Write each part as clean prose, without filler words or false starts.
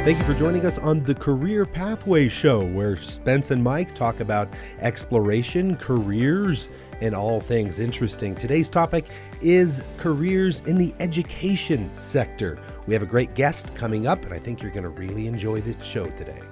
Thank you for joining us on the Career Pathway Show, where Spence and Mike talk about exploration, careers, and all things interesting. Today's topic is careers in the education sector. We have a great guest coming up, and I think you're going to really enjoy the show today.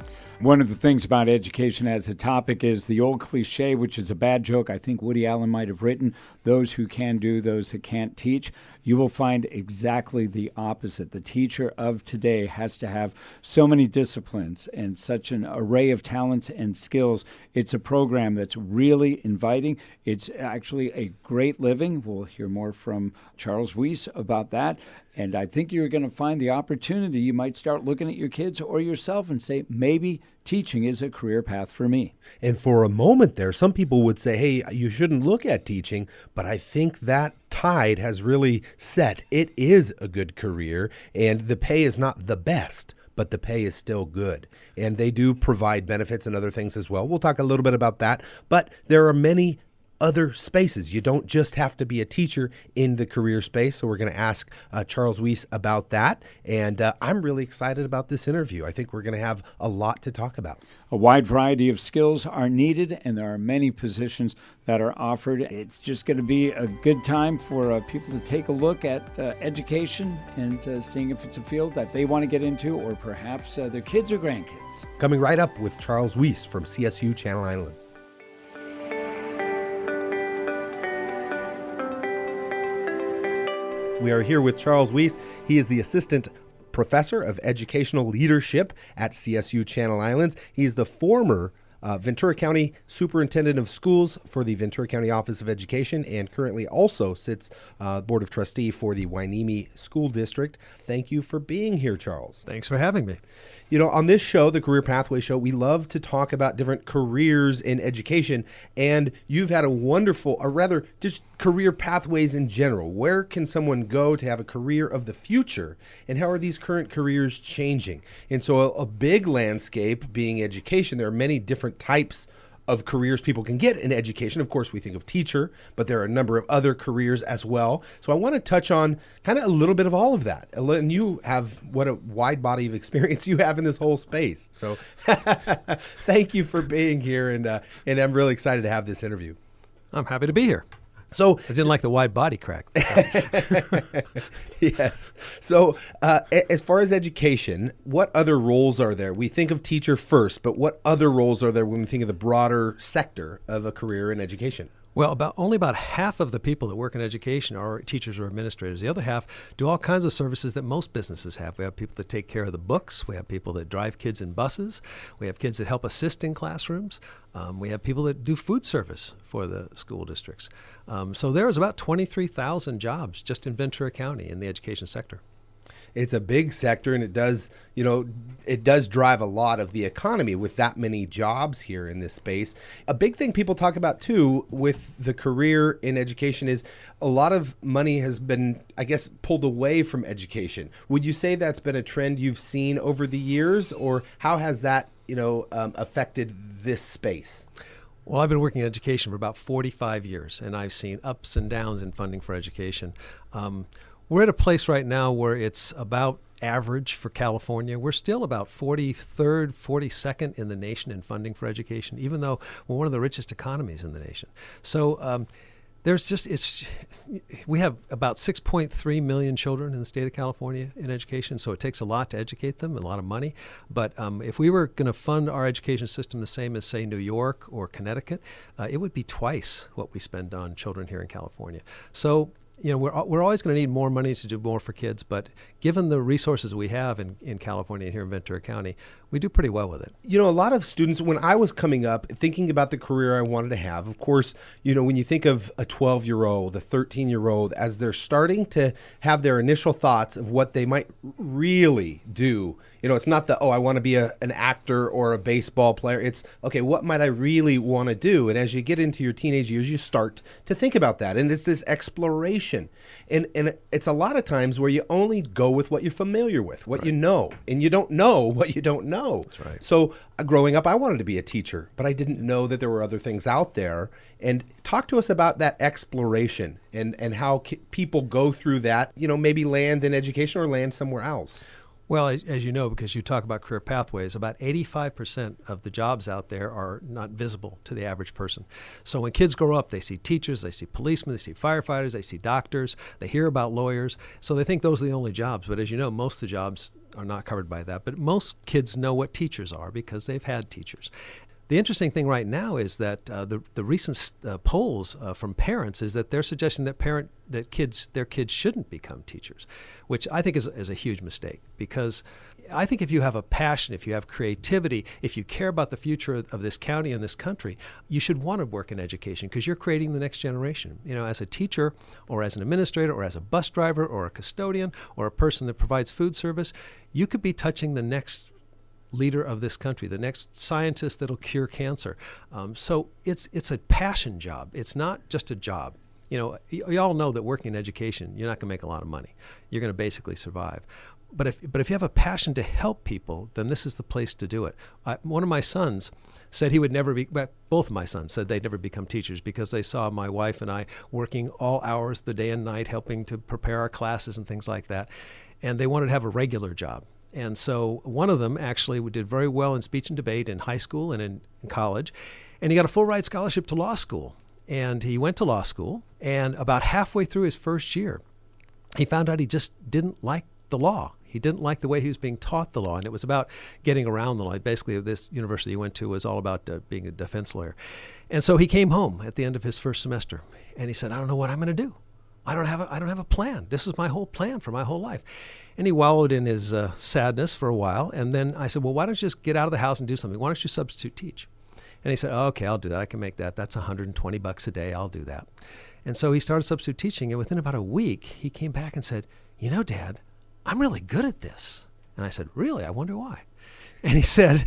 One of the things about education as a topic is the old cliche, which is a bad joke. I think Woody Allen might have written, those who can do, those that can't teach. You will find exactly the opposite. The teacher of today has to have so many disciplines and such an array of talents and skills. It's a program that's really inviting. It's actually a great living. We'll hear more from Charles Weis about that. And I think you're going to find the opportunity. You might start looking at your kids or yourself and say, maybe teaching is a career path for me. And for a moment there, some people would say, hey, you shouldn't look at teaching, but I think that tide has really set. It is a good career, and the pay is not the best, but the pay is still good. And they do provide benefits and other things as well. We'll talk a little bit about that, but there are many other spaces. You don't just have to be a teacher in the career space. So we're going to ask Charles Weis about that. And I'm really excited about this interview. I think we're going to have a lot to talk about. A wide variety of skills are needed, and there are many positions that are offered. It's just going to be a good time for people to take a look at education and seeing if it's a field that they want to get into, or perhaps their kids or grandkids. Coming right up with Charles Weis from CSU Channel Islands. We are here with Charles Weis. He is the Assistant Professor of Educational Leadership at CSU Channel Islands. He is the former Ventura County Superintendent of Schools for the Ventura County Office of Education, and currently also sits Board of Trustee for the Hueneme School District. Thank you for being here, Charles. Thanks for having me. You know, on this show, the Career Pathway Show, we love to talk about different careers in education, and you've had a wonderful, or rather just career pathways in general. Where can someone go to have a career of the future, and how are these current careers changing? And so a big landscape being education, there are many different types of careers people can get in education. Of course, we think of teacher, but there are a number of other careers as well. So I want to touch on kind of a little bit of all of that. And you have, what a wide body of experience you have in this whole space. So thank you for being here. And I'm really excited to have this interview. I'm happy to be here. So I didn't like the wide body crack. Yes. So as far as education, what other roles are there? We think of teacher first, but what other roles are there when we think of the broader sector of a career in education? Well, only about half of the people that work in education are teachers or administrators. The other half do all kinds of services that most businesses have. We have people that take care of the books. We have people that drive kids in buses. We have kids that help assist in classrooms. We have people that do food service for the school districts. So there is about 23,000 jobs just in Ventura County in the education sector. It's a big sector, and it does drive a lot of the economy with that many jobs here in this space. A big thing people talk about too with the career in education is a lot of money has been, I guess, pulled away from education. Would you say that's been a trend you've seen over the years, or how has that, affected this space? Well, I've been working in education for about 45 years, and I've seen ups and downs in funding for education. We're at a place right now where it's about average for California. We're still about 43rd, 42nd in the nation in funding for education, even though we're one of the richest economies in the nation. So we have about 6.3 million children in the state of California in education, so it takes a lot to educate them, and a lot of money. But if we were going to fund our education system the same as, say, New York or Connecticut, it would be twice what we spend on children here in California. So we're always going to need more money to do more for kids, but given the resources we have in California and here in Ventura County, we do pretty well with it. A lot of students, when I was coming up, thinking about the career I wanted to have, of course, when you think of a 12-year-old, a 13-year-old, as they're starting to have their initial thoughts of what they might really do, it's not I want to be an actor or a baseball player. It's, okay, what might I really want to do? And as you get into your teenage years, you start to think about that. And it's this exploration. And it's a lot of times where you only go with what you're familiar with, what you know. And you don't know what you don't know. That's right. So growing up, I wanted to be a teacher, but I didn't know that there were other things out there. And talk to us about that exploration and how people go through that, maybe land in education or land somewhere else. Well, as you know, because you talk about career pathways, about 85% of the jobs out there are not visible to the average person. So when kids grow up, they see teachers, they see policemen, they see firefighters, they see doctors, they hear about lawyers. So they think those are the only jobs. But as you know, most of the jobs are not covered by that. But most kids know what teachers are because they've had teachers. The interesting thing right now is that the recent polls from parents is that they're suggesting that their kids shouldn't become teachers, which I think is a huge mistake, because I think if you have a passion, if you have creativity, if you care about the future of this county and this country, you should want to work in education because you're creating the next generation. You know, as a teacher or as an administrator or as a bus driver or a custodian or a person that provides food service, you could be touching the next leader of this country, the next scientist that'll cure cancer. So it's a passion job. It's not just a job. You know, you all know that working in education, you're not going to make a lot of money. You're going to basically survive. But if you have a passion to help people, then this is the place to do it. One of my sons said he would never be, both of my sons said they'd never become teachers because they saw my wife and I working all hours of the day and night, helping to prepare our classes and things like that. And they wanted to have a regular job. And so one of them actually did very well in speech and debate in high school and in college. And he got a full ride scholarship to law school. And he went to law school. And about halfway through his first year, he found out he just didn't like the law. He didn't like the way he was being taught the law. And it was about getting around the law. Basically, this university he went to was all about being a defense lawyer. And so he came home at the end of his first semester. And he said, I don't know what I'm going to do. I don't have a plan. This is my whole plan for my whole life. And he wallowed in his sadness for a while. And then I said, well, why don't you just get out of the house and do something? Why don't you substitute teach? And he said, oh, okay, I'll do that. I can make that. That's $120 a day. I'll do that. And so he started substitute teaching. And within about a week, he came back and said, you know, Dad, I'm really good at this. And I said, really? I wonder why. And he said,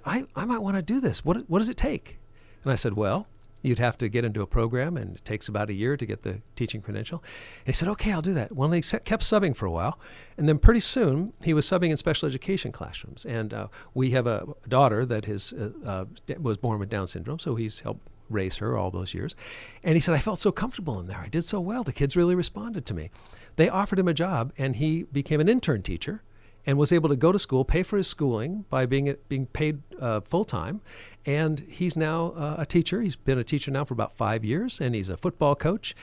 I might want to do this. What does it take? And I said, well, you'd have to get into a program, and it takes about a year to get the teaching credential. And he said, okay, I'll do that. Well, he kept subbing for a while. And then pretty soon, he was subbing in special education classrooms. And we have a daughter that was born with Down syndrome, so he's helped raise her all those years. And he said, I felt so comfortable in there. I did so well. The kids really responded to me. They offered him a job, and he became an intern teacher and was able to go to school, pay for his schooling by being paid full-time. And he's now a teacher. He's been a teacher now for about 5 years, and he's a football coach.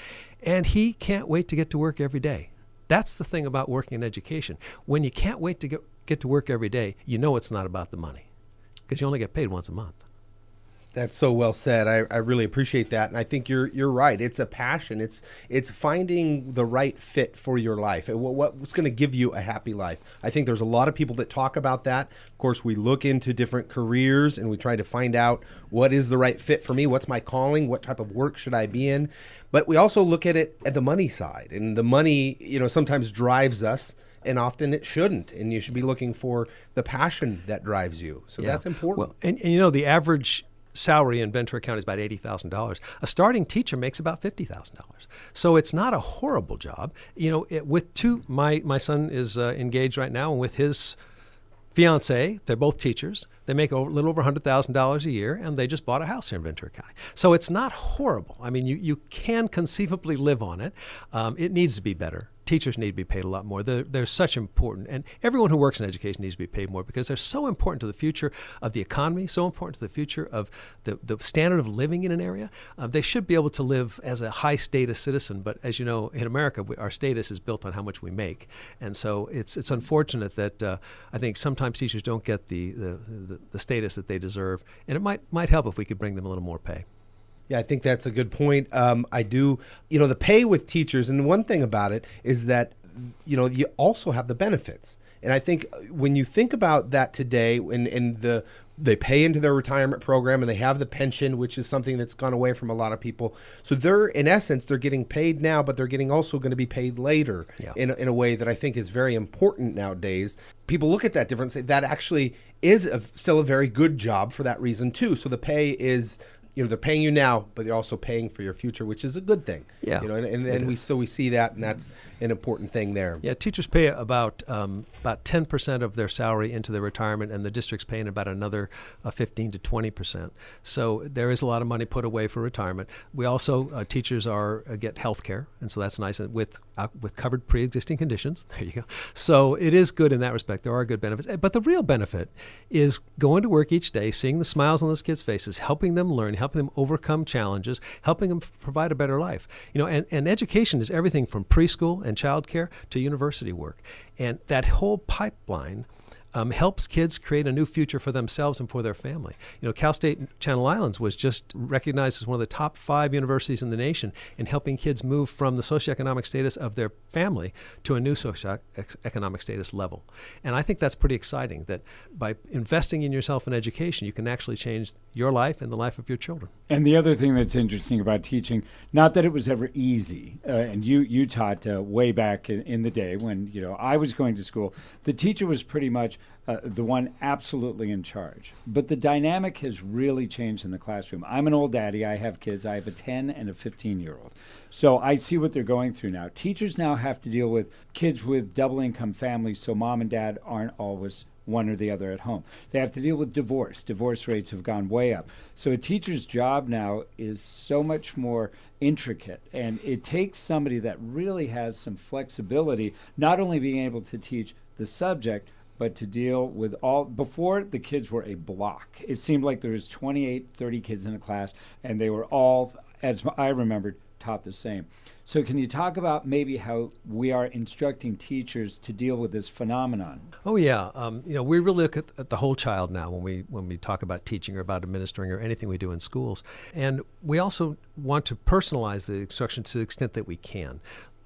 And he can't wait to get to work every day. That's the thing about working in education. When you can't wait to get to work every day, you know it's not about the money, because you only get paid once a month. That's so well said. I really appreciate that. And I think you're right. It's a passion. It's finding the right fit for your life. And what's going to give you a happy life. I think there's a lot of people that talk about that. Of course, we look into different careers and we try to find out what is the right fit for me. What's my calling? What type of work should I be in? But we also look at it at the money side. And the money, sometimes drives us, and often it shouldn't. And you should be looking for the passion that drives you. So that's important. Well, and the average salary in Ventura County is about $80,000. A starting teacher makes about $50,000. So it's not a horrible job. My son is engaged right now, and with his fiance, they're both teachers. They make a little over $100,000 a year, and they just bought a house here in Ventura County. So it's not horrible. I mean, you can conceivably live on it. It needs to be better. Teachers need to be paid a lot more. They're such important, and everyone who works in education needs to be paid more because they're so important to the future of the economy, so important to the future of the standard of living in an area. They should be able to live as a high status citizen, but as you know, in America, our status is built on how much we make. And so it's unfortunate that I think sometimes teachers don't get the status that they deserve, and it might help if we could bring them a little more pay. Yeah, I think that's a good point. I do, the pay with teachers, and one thing about it is that, you also have the benefits. And I think when you think about that today, they pay into their retirement program and they have the pension, which is something that's gone away from a lot of people. So they're getting paid now, but they're also going to be paid later in a way that I think is very important nowadays. People look at that difference, say that actually is still a very good job for that reason too. So the pay is they're paying you now, but they're also paying for your future, which is a good thing. Yeah. And we see that, and that's an important thing there. Yeah, teachers pay about 10% of their salary into their retirement, and the district's paying about another 15 to 20%. So there is a lot of money put away for retirement. We also teachers get health care, and so that's nice, and with covered pre-existing conditions. There you go. So it is good in that respect. There are good benefits, but the real benefit is going to work each day, seeing the smiles on those kids' faces, helping them learn, helping them overcome challenges, helping them provide a better life. And education is everything from preschool and childcare to university work. And that whole pipeline helps kids create a new future for themselves and for their family. Cal State Channel Islands was just recognized as one of the top 5 universities in the nation in helping kids move from the socioeconomic status of their family to a new socioeconomic status level. And I think that's pretty exciting, that by investing in yourself in education, you can actually change your life and the life of your children. And the other thing that's interesting about teaching, not that it was ever easy, and you taught way back in the day when I was going to school, the teacher was pretty much the one absolutely in charge. But the dynamic has really changed in the classroom. I'm an old daddy. I have kids. I have a 10 and a 15-year-old. So I see what they're going through now. Teachers now have to deal with kids with double-income families, so mom and dad aren't always one or the other at home. They have to deal with divorce. Divorce rates have gone way up. So a teacher's job now is so much more intricate, and it takes somebody that really has some flexibility, not only being able to teach the subject, but to deal with all. Before, the kids were a block. It seemed like there was 28, 30 kids in a class, and they were all, as I remembered, taught the same. So can you talk about maybe how we are instructing teachers to deal with this phenomenon? Oh yeah, we really look at the whole child now when we talk about teaching or about administering or anything we do in schools, and we also want to personalize the instruction to the extent that we can.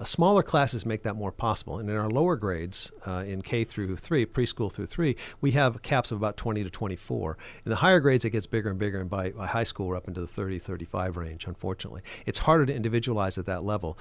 Smaller classes make that more possible. And in our lower grades, in K through 3, preschool through 3, we have caps of about 20 to 24. In the higher grades, it gets bigger and bigger, and by high school, we're up into the 30, 35 range, unfortunately. It's harder to individualize at that level.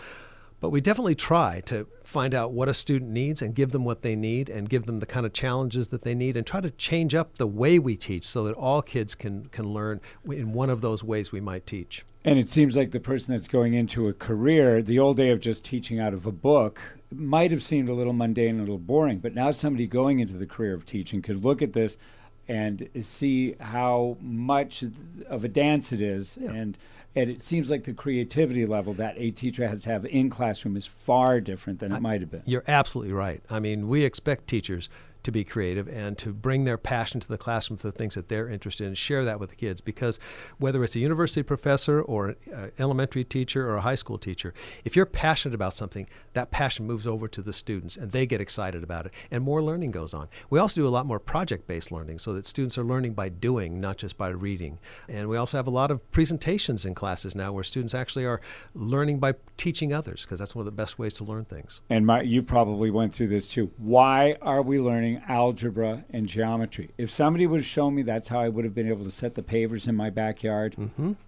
But we definitely try to find out what a student needs and give them what they need and give them the kind of challenges that they need and try to change up the way we teach so that all kids can learn in one of those ways we might teach. And it seems like the person that's going into a career, the old day of just teaching out of a book might have seemed a little mundane, a little boring, but now somebody going into the career of teaching could look at this and see how much of a dance it is. Yeah. And it seems like the creativity level that a teacher has to have in classroom is far different than it might have been. You're absolutely right. I mean, we expect teachers to be creative and to bring their passion to the classroom for the things that they're interested in and share that with the kids, because whether it's a university professor or an elementary teacher or a high school teacher, if you're passionate about something, that passion moves over to the students and they get excited about it and more learning goes on. We also do a lot more project-based learning so that students are learning by doing, not just by reading. And we also have a lot of presentations in classes now where students actually are learning by teaching others, because that's one of the best ways to learn things. And you probably went through this too. Why are we learning algebra and geometry? If somebody would have shown me that's how I would have been able to set the pavers in my backyard,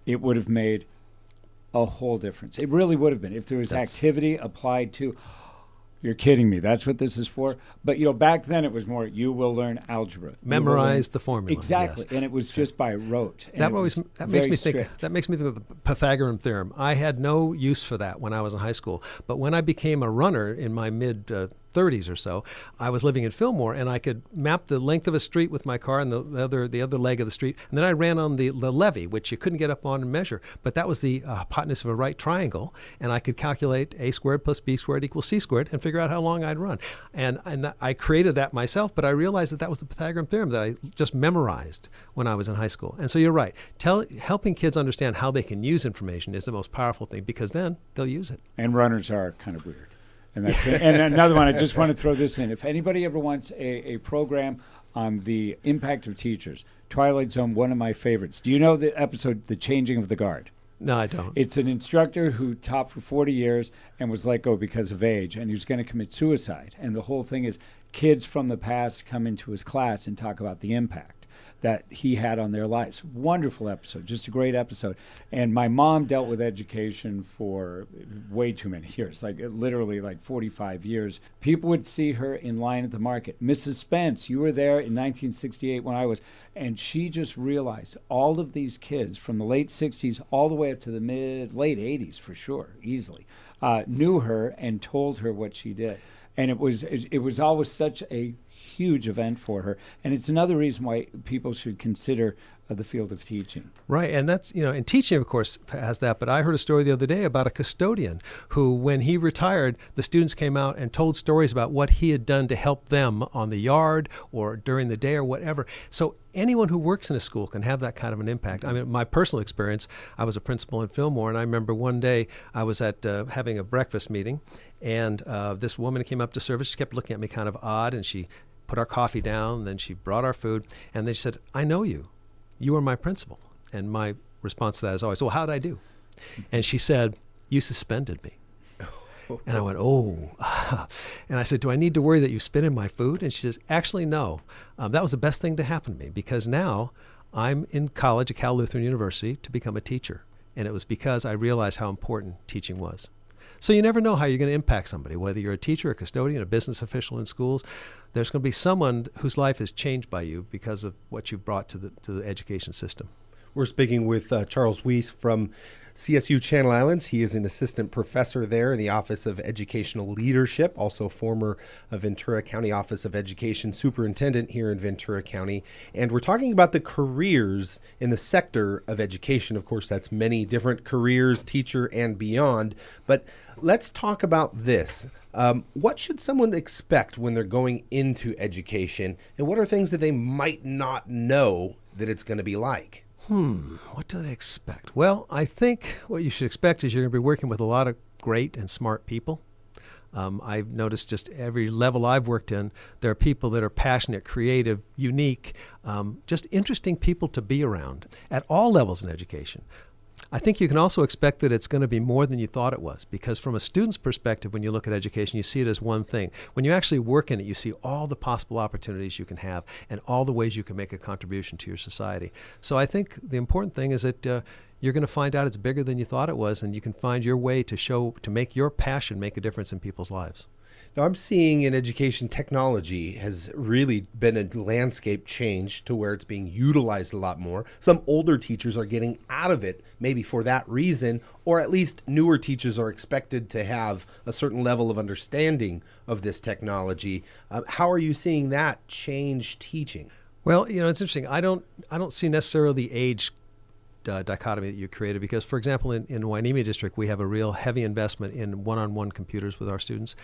it would have made a whole difference. It really would have been. If there was activity applied to, you're kidding me, that's what this is for? But back then it was more, you will learn algebra. Memorize the formula. Exactly. Yes. And it was just by rote. That makes me think of the Pythagorean theorem. I had no use for that when I was in high school, but when I became a runner in my mid 30s or so, I was living in Fillmore, and I could map the length of a street with my car and the other leg of the street, and then I ran on the levee, which you couldn't get up on and measure, but that was the hypotenuse of a right triangle, and I could calculate a squared plus b squared equals c squared and figure out how long I'd run. And I created that myself, but I realized that was the Pythagorean theorem that I just memorized when I was in high school. And so you're right. Helping kids understand how they can use information is the most powerful thing, because then they'll use it. And runners are kind of weird. And that's it. And another one, I just want to throw this in. If anybody ever wants a program on the impact of teachers, Twilight Zone, one of my favorites. Do you know the episode, The Changing of the Guard? No, I don't. It's an instructor who taught for 40 years and was let go because of age, and he was going to commit suicide. And the whole thing is kids from the past come into his class and talk about the impact. that he had on their lives. Wonderful episode, just a great episode. And my mom dealt with education for way too many years, like literally like 45 years. People would see her in line at the market. Mrs. Spence, you were there in 1968 when I was. And she just realized all of these kids from the late 60s all the way up to the late 80s for sure, easily, knew her and told her what she did. And it was always such a huge event for her. And it's another reason why people should consider the field of teaching. Right, and that's, and teaching, of course, has that. But I heard a story the other day about a custodian who, when he retired, the students came out and told stories about what he had done to help them on the yard or during the day or whatever. So anyone who works in a school can have that kind of an impact. I mean, my personal experience, I was a principal in Fillmore, and I remember one day I was at having a breakfast meeting, and this woman came up to service. She kept looking at me kind of odd, and she put our coffee down, and then she brought our food, and then she said, "I know you. You are my principal." And my response to that is always, "Well, how'd I do?" And she said, "You suspended me." And I went, "Oh." And I said, "Do I need to worry that you spit in my food?" And she says, "Actually, no. That was the best thing to happen to me, because now I'm in college at Cal Lutheran University to become a teacher. And it was because I realized how important teaching was." So you never know how you're going to impact somebody, whether you're a teacher, a custodian, a business official in schools. There's going to be someone whose life is changed by you because of what you've brought to the education system. We're speaking with Charles Weis from CSU Channel Islands. He is an assistant professor there in the Office of Educational Leadership, also former Ventura County Office of Education Superintendent here in Ventura County. And we're talking about the careers in the sector of education. Of course, that's many different careers, teacher and beyond. But let's talk about this. What should someone expect when they're going into education? And what are things that they might not know that it's going to be like? What do they expect? Well, I think what you should expect is you're going to be working with a lot of great and smart people. I've noticed just every level I've worked in, there are people that are passionate, creative, unique, just interesting people to be around at all levels in education. I think you can also expect that it's going to be more than you thought it was, because from a student's perspective, when you look at education, you see it as one thing. When you actually work in it, you see all the possible opportunities you can have and all the ways you can make a contribution to your society. So I think the important thing is that you're going to find out it's bigger than you thought it was, and you can find your way to make your passion make a difference in people's lives. Now, I'm seeing in education, technology has really been a landscape change to where it's being utilized a lot more. Some older teachers are getting out of it, maybe for that reason, or at least newer teachers are expected to have a certain level of understanding of this technology. How are you seeing that change teaching? Well, it's interesting. I don't see necessarily the age dichotomy that you created, because, for example, in Hueneme District, we have a real heavy investment in one-on-one computers with our students,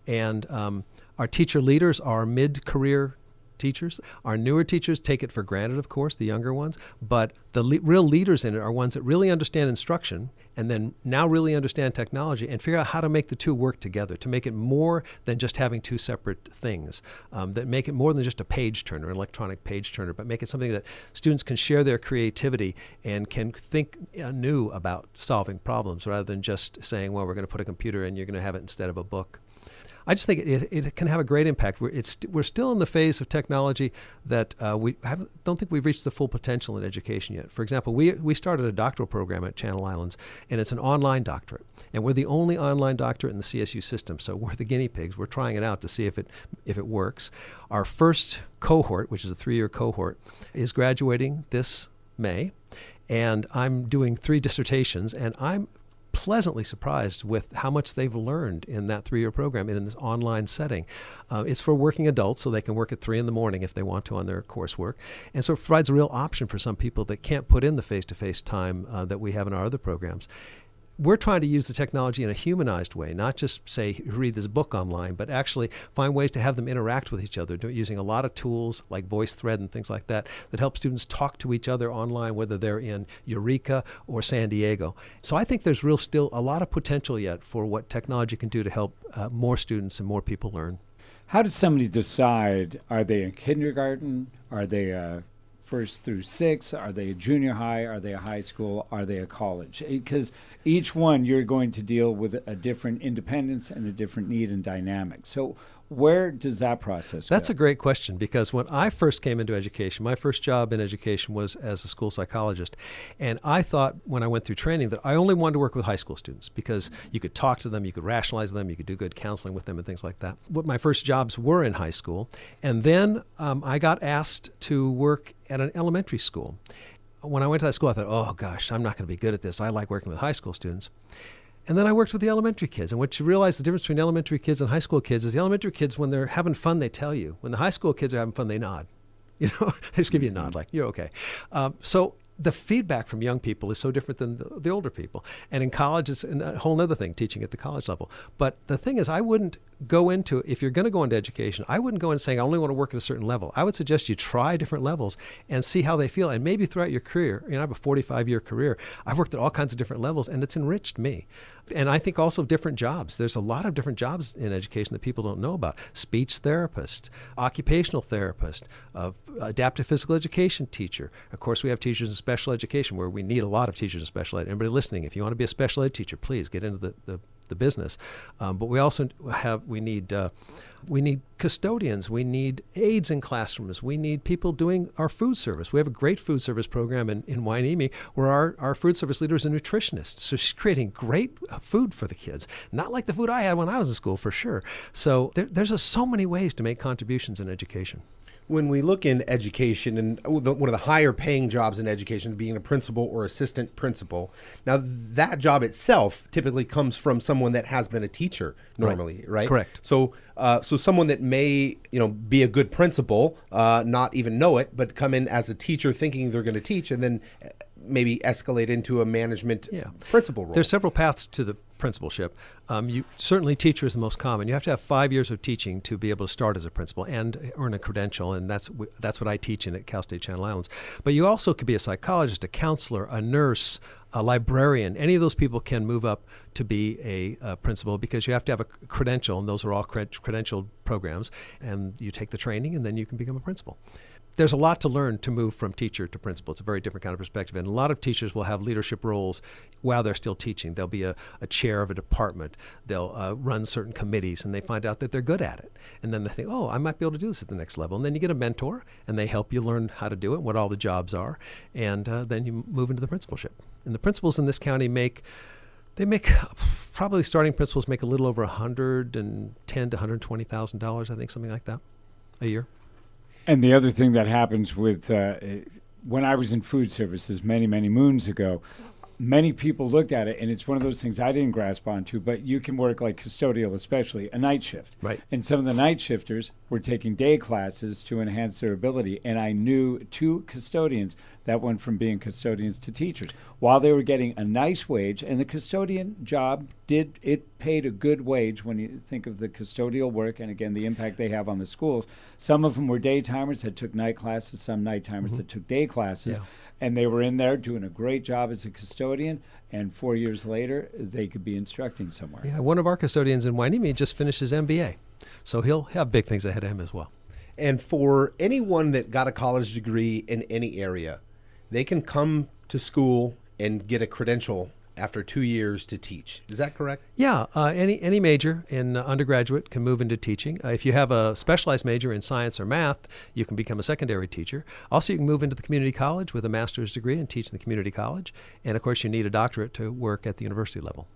and our teacher leaders are mid-career teachers. Our newer teachers take it for granted, of course, the younger ones, but the real leaders in it are ones that really understand instruction and then now really understand technology and figure out how to make the two work together, to make it more than just having two separate things, that make it more than just a page turner, an electronic page turner, but make it something that students can share their creativity and can think anew about solving problems, rather than just saying, well, we're going to put a computer and you're going to have it instead of a book. I just think it can have a great impact. We're still in the phase of technology that don't think we've reached the full potential in education yet. For example, we started a doctoral program at Channel Islands, and it's an online doctorate. And we're the only online doctorate in the CSU system, so we're the guinea pigs. We're trying it out to see if it works. Our first cohort, which is a 3-year cohort, is graduating this May, and I'm doing 3 dissertations, and I'm pleasantly surprised with how much they've learned in that 3-year program in this online setting. It's for working adults, so they can work at 3 a.m. if they want to on their coursework. And so it provides a real option for some people that can't put in the face-to-face time that we have in our other programs. We're trying to use the technology in a humanized way, not just say, read this book online, but actually find ways to have them interact with each other, using a lot of tools like VoiceThread and things like that help students talk to each other online, whether they're in Eureka or San Diego. So I think there's still a lot of potential yet for what technology can do to help more students and more people learn. How does somebody decide, are they in kindergarten? Are they 1st through 6th? Are they a junior high? Are they a high school? Are they a college? Because each one you're going to deal with a different independence and a different need and dynamic. So Where does that process go? That's a great question, because when I first came into education, my first job in education was as a school psychologist. And I thought when I went through training that I only wanted to work with high school students because you could talk to them, you could rationalize them, you could do good counseling with them and things like that. What my first jobs were in high school. And then I got asked to work at an elementary school. When I went to that school, I thought, oh gosh, I'm not going to be good at this. I like working with high school students. And then I worked with the elementary kids. And what you realize the difference between elementary kids and high school kids is the elementary kids, when they're having fun, they tell you. When the high school kids are having fun, they nod. They just give you a nod like, you're okay. So the feedback from young people is so different than the older people. And in college, it's a whole other thing, teaching at the college level. But the thing is, I wouldn't go into, if you're going to go into education, I wouldn't go in saying, I only want to work at a certain level. I would suggest you try different levels and see how they feel. And maybe throughout your career, I have a 45-year career. I've worked at all kinds of different levels, and it's enriched me. And I think also different jobs. There's a lot of different jobs in education that people don't know about. Speech therapist, occupational therapist, adaptive physical education teacher. Of course, we have teachers in special education where we need a lot of teachers in special ed. Anybody listening, if you want to be a special ed teacher, please get into the business. But we also we need custodians. We need aides in classrooms. We need people doing our food service. We have a great food service program in Hueneme where our food service leader is a nutritionist. So she's creating great food for the kids. Not like the food I had when I was in school, for sure. So there's so many ways to make contributions in education. When we look in education, and one of the higher paying jobs in education being a principal or assistant principal, now that job itself typically comes from someone that has been a teacher normally, right? Correct. So someone that may be a good principal, not even know it, but come in as a teacher thinking they're going to teach, and then maybe escalate into a management principal role. There's several paths to the principalship. Certainly teacher is the most common. You have to have 5 years of teaching to be able to start as a principal and earn a credential, and that's what I teach in at Cal State Channel Islands. But you also could be a psychologist, a counselor, a nurse, a librarian. Any of those people can move up to be a principal because you have to have a credential, and those are all credentialed programs, and you take the training and then you can become a principal. There's a lot to learn to move from teacher to principal. It's a very different kind of perspective. And a lot of teachers will have leadership roles while they're still teaching. They'll be a chair of a department. They'll run certain committees, and they find out that they're good at it. And then they think, oh, I might be able to do this at the next level. And then you get a mentor, and they help you learn how to do it, what all the jobs are. And then you move into the principalship. And the principals in this county probably starting principals make a little over $110,000 to $120,000, I think, something like that, a year. And the other thing that happens with when I was in food services many, many moons ago, many people looked at it, and it's one of those things I didn't grasp onto, but you can work like custodial, especially a night shift. Right. And some of the night shifters were taking day classes to enhance their ability. And I knew 2 custodians that went from being custodians to teachers while they were getting a nice wage. And the custodian job paid a good wage when you think of the custodial work and, again, the impact they have on the schools. Some of them were day-timers that took night classes, some night-timers that took day classes. Yeah. And they were in there doing a great job as a custodian, and 4 years later, they could be instructing somewhere. Yeah, one of our custodians in Hueneme just finished his MBA, so he'll have big things ahead of him as well. And for anyone that got a college degree in any area, they can come to school and get a credential after 2 years to teach. Is that correct? Yeah, any major in undergraduate can move into teaching. If you have a specialized major in science or math, you can become a secondary teacher. Also, you can move into the community college with a master's degree and teach in the community college. And of course, you need a doctorate to work at the university level.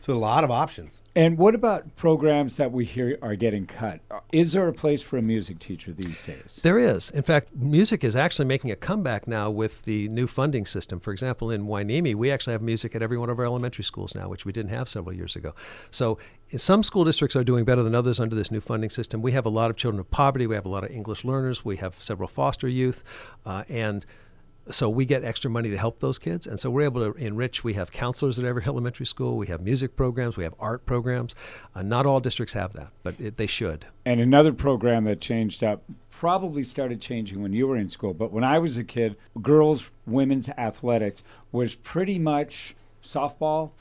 So a lot of options. And what about programs that we hear are getting cut? Is there a place for a music teacher these days? There is. In fact, music is actually making a comeback now with the new funding system. For example, in Hueneme, we actually have music at every one of our elementary schools now, which we didn't have several years ago. So some school districts are doing better than others under this new funding system. We have a lot of children of poverty. We have a lot of English learners. We have several foster youth. So we get extra money to help those kids. And so we're able to enrich. We have counselors at every elementary school. We have music programs. We have art programs. Not all districts have that, but they should. And another program that changed up, probably started changing when you were in school, but when I was a kid, women's athletics was pretty much softball,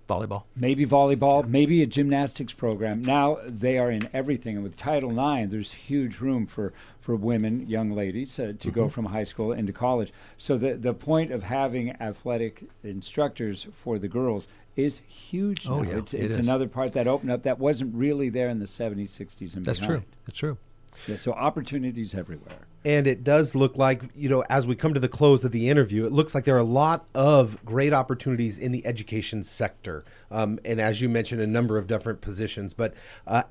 Volleyball. Maybe volleyball, maybe a gymnastics program. Now they are in everything. And with Title IX, there's huge room for women, young ladies, to go from high school into college. So the point of having athletic instructors for the girls is huge now. Yeah, It's it is. another part that opened up that wasn't really there in the 70s, 60s, and That's behind. true. That's true. Yeah, so opportunities everywhere. And it does look like, as we come to the close of the interview, it looks like there are a lot of great opportunities in the education sector. And as you mentioned, a number of different positions. But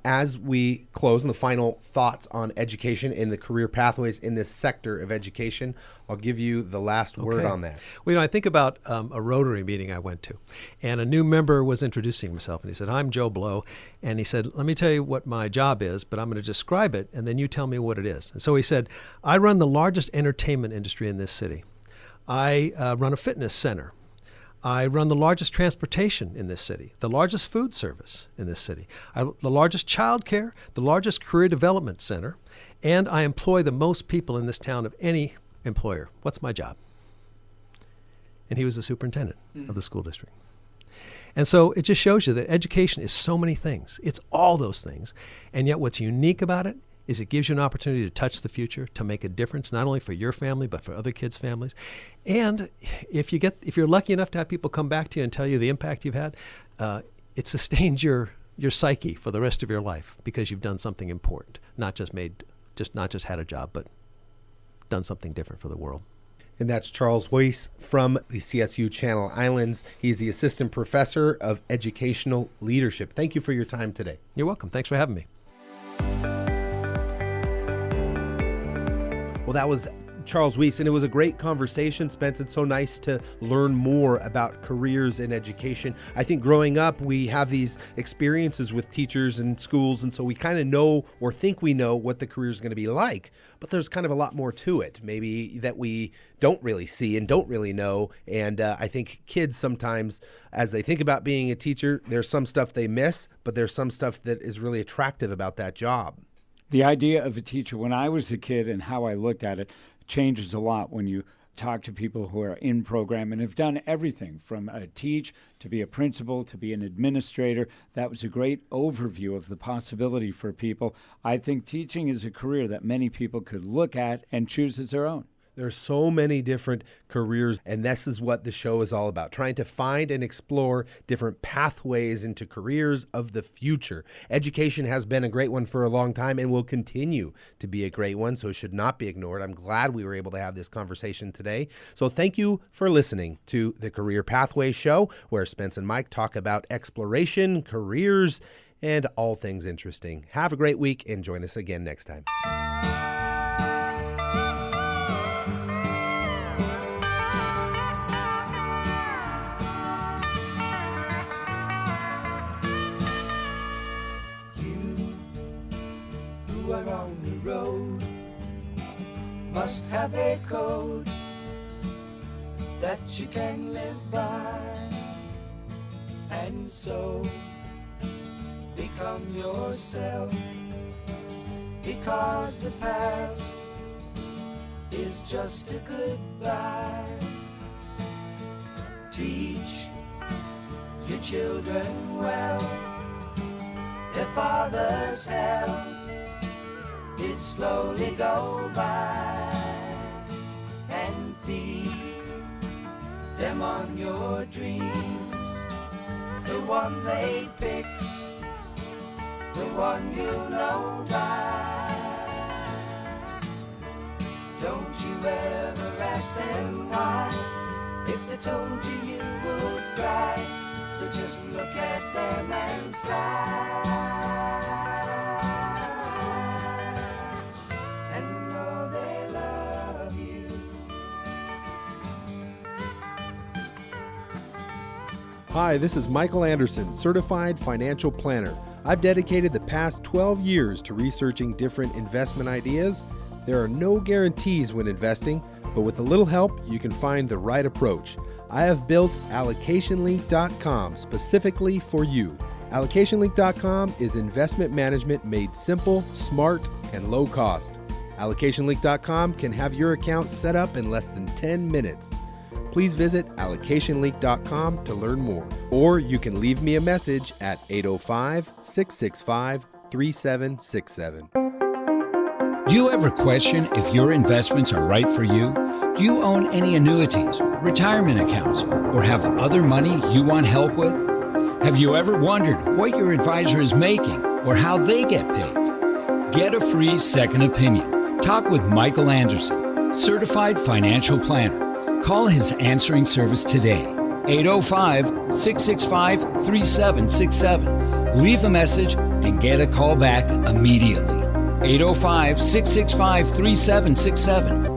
as we close and the final thoughts on education and the career pathways in this sector of education, I'll give you the last word on that. Well, I think about a Rotary meeting I went to, and a new member was introducing himself, and he said, "I'm Joe Blow," and he said, "Let me tell you what my job is, but I'm going to describe it, and then you tell me what it is." And so he said, "I run the largest entertainment industry in this city. I run a fitness center. I run the largest transportation in this city, the largest food service in this city, the largest child care, the largest career development center, and I employ the most people in this town of any employer. What's my job?" And he was the superintendent of the school district. And so it just shows you that education is so many things. It's all those things. And yet what's unique about it is it gives you an opportunity to touch the future, to make a difference, not only for your family, but for other kids' families. And if you're lucky enough to have people come back to you and tell you the impact you've had, it sustains your psyche for the rest of your life because you've done something important, not just had a job, but done something different for the world. And that's Charles Weis from the CSU Channel Islands. He's the Assistant Professor of Educational Leadership. Thank you for your time today. You're welcome. Thanks for having me. Well, that was Charles Weis, and it was a great conversation, Spence. It's so nice to learn more about careers in education. I think growing up, we have these experiences with teachers and schools, and so we kind of know or think we know what the career is going to be like, but there's kind of a lot more to it, maybe that we don't really see and don't really know. And I think kids sometimes, as they think about being a teacher, there's some stuff they miss, but there's some stuff that is really attractive about that job. The idea of a teacher, when I was a kid and how I looked at it, changes a lot when you talk to people who are in program and have done everything from teach to be a principal to be an administrator. That was a great overview of the possibility for people. I think teaching is a career that many people could look at and choose as their own. There's so many different careers, and this is what the show is all about, trying to find and explore different pathways into careers of the future. Education has been a great one for a long time and will continue to be a great one, so it should not be ignored. I'm glad we were able to have this conversation today. So thank you for listening to the Career Pathway Show, where Spence and Mike talk about exploration, careers, and all things interesting. Have a great week and join us again next time. On the road must have a code that you can live by, and so become yourself, because the past is just a goodbye. Teach your children well, their father's help did slowly go by, and feed them on your dreams, the one they picked, the one you know by. Don't you ever ask them why, if they told you you would cry, so just look at them and sigh. Hi, this is Michael Anderson, Certified Financial Planner. I've dedicated the past 12 years to researching different investment ideas. There are no guarantees when investing, but with a little help, you can find the right approach. I have built AllocationLink.com specifically for you. AllocationLink.com is investment management made simple, smart, and low cost. AllocationLink.com can have your account set up in less than 10 minutes. please visit allocationlink.com to learn more. Or you can leave me a message at 805-665-3767. Do you ever question if your investments are right for you? Do you own any annuities, retirement accounts, or have other money you want help with? Have you ever wondered what your advisor is making or how they get paid? Get a free second opinion. Talk with Michael Anderson, certified financial planner. Call his answering service today, 805-665-3767. Leave a message and get a call back immediately. 805-665-3767